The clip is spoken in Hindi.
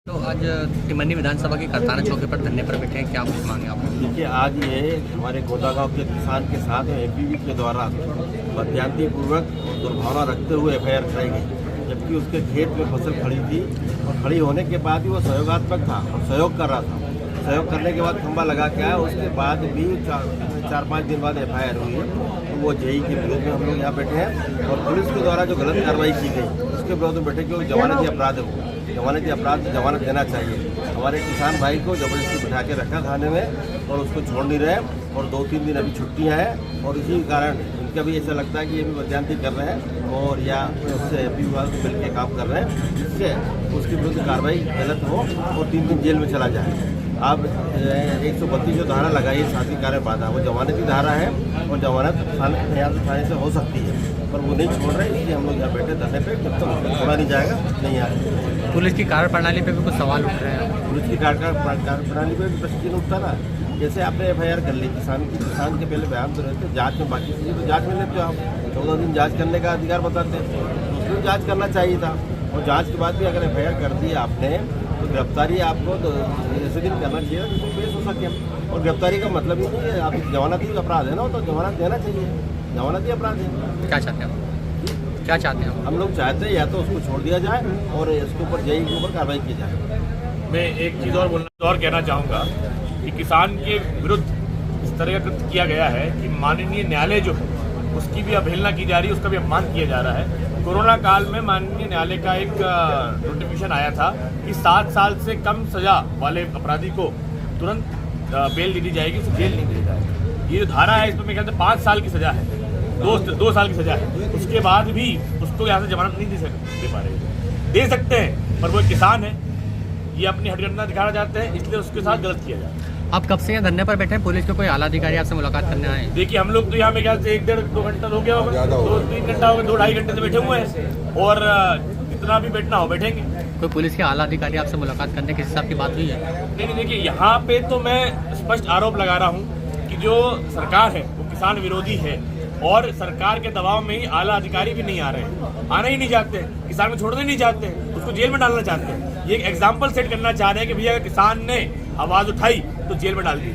तो आज तिमनी विधानसभा की करताना चौकी पर धरने पर बैठे हैं, क्या कुछ मांगे आप? देखिए, आज ये हमारे गोदा गांव के किसान के साथ एपीवी के द्वारा बदयांतीपूर्वक और दुर्भावना रखते हुए एफआईआर कराई गई, जबकि उसके खेत में फसल खड़ी थी और खड़ी होने के बाद भी वो सहयोगात्मक था और सहयोग कर रहा था। सहयोग करने के बाद खंबा लगा के आया, उसके बाद भी 4-5 दिन बाद एफआईआर हुई है। तो वो जेई के विरोध में हम लोग यहाँ बैठे हैं और पुलिस के द्वारा जो गलत कार्रवाई की गई उसके विरोध में बैठे, क्योंकि जमानती अपराध है वो जमानती अपराध जमानत देना चाहिए। हमारे किसान भाई को जबरदस्ती बिठा के रखा थाने में और उसको छोड़ नहीं रहे और 2-3 दिन अभी छुट्टियां हैं और इसी कारण इनका भी ऐसा लगता है कि ये भी बदयांती कर रहे हैं और या उससे एपी विभाग को मिल के काम कर रहे हैं, जिससे उसके विरुद्ध कार्रवाई गलत हो और 3 दिन जेल में चला जाए। अब 132 जो धारा लगाई है शादी कार्य बाधा, वो जमानती धारा है और जमानत थाने से हो सकती है, पर वो नहीं छोड़ रहे, इसलिए हम लोग यहाँ बैठे धरने पे। जब तक उसको छोड़ा नहीं जाएगा नहीं आएगा। पुलिस की कार्यप्रणाली पे भी कुछ सवाल उठ रहे हैं। पुलिस की कार्यप्रणाली पे भी प्रश्न उठता ना, जैसे आपने एफआईआर कर ली किसान के पहले बयान तो रहते, जांच में बाकी चीज़ें तो जांच में लेते हो आप, 14 दिन जांच करने का अधिकार बताते हैं, तो उसमें जांच करना चाहिए था। और जांच के बाद भी अगर एफआईआर कर दी आपने तो गिरफ्तारी आपको तो ऐसे दिन करना चाहिए जिसमें पेश हो सके। और गिरफ्तारी का मतलब ही नहीं है, आप जमानती अपराध है ना, तो जमानत देना चाहिए, जमानती अपराध है। क्या चाहते हैं क्या चाहते हैं हम लोग चाहते हैं या तो उसको छोड़ दिया जाए और इसके ऊपर जेई के ऊपर कार्रवाई की जाए। मैं एक चीज़ और कहना चाहूँगा कि किसान के विरुद्ध इस तरह का कृत्य किया गया है कि माननीय न्यायालय जो है उसकी भी अवहेलना की जा रही है, उसका भी अपमान किया जा रहा है। कोरोना काल में माननीय न्यायालय का एक नोटिफिकेशन आया था कि 7 साल से कम सजा वाले अपराधी को तुरंत बेल दे दी जाएगी, उसे जेल नहीं दी जाएगी। ये जो धारा है इसमें मेरे ख्याल से 5 साल की सजा है, 2 साल की सजा है। उसके बाद भी उसको यहाँ से जमानत नहीं दे पा रहे। दे सकते हैं पर वो एक किसान है, ये अपनी हठघटना दिखाना चाहते हैं, इसलिए उसके साथ गलत किया जाए। आप कब से यहाँ धरने पर बैठे हैं? पुलिस के कोई आला अधिकारी आपसे मुलाकात करने आए? देखिए, हम लोग तो यहाँ मेरे ख्याल से 1-1.5-2 घंटा हो गया होगा, 2-3 घंटा हो गया, 2-2.5 घंटे से बैठे हुए हैं और जितना भी बैठना हो बैठेंगे। कोई पुलिस के आला अधिकारी आपसे मुलाकात करने किस हिसाब की बात हुई है? नहीं, देखिए, यहाँ पे तो मैं स्पष्ट आरोप लगा रहा हूँ कि जो सरकार है वो किसान विरोधी है और सरकार के दबाव में ही आला अधिकारी भी नहीं आ रहे हैं, आना ही नहीं चाहते हैं, किसान को छोड़ना नहीं चाहते हैं, उसको जेल में डालना चाहते हैं। ये एक एग्जाम्पल सेट करना चाह रहे हैं कि भैया अगर किसान ने आवाज़ उठाई तो जेल में डाल दी।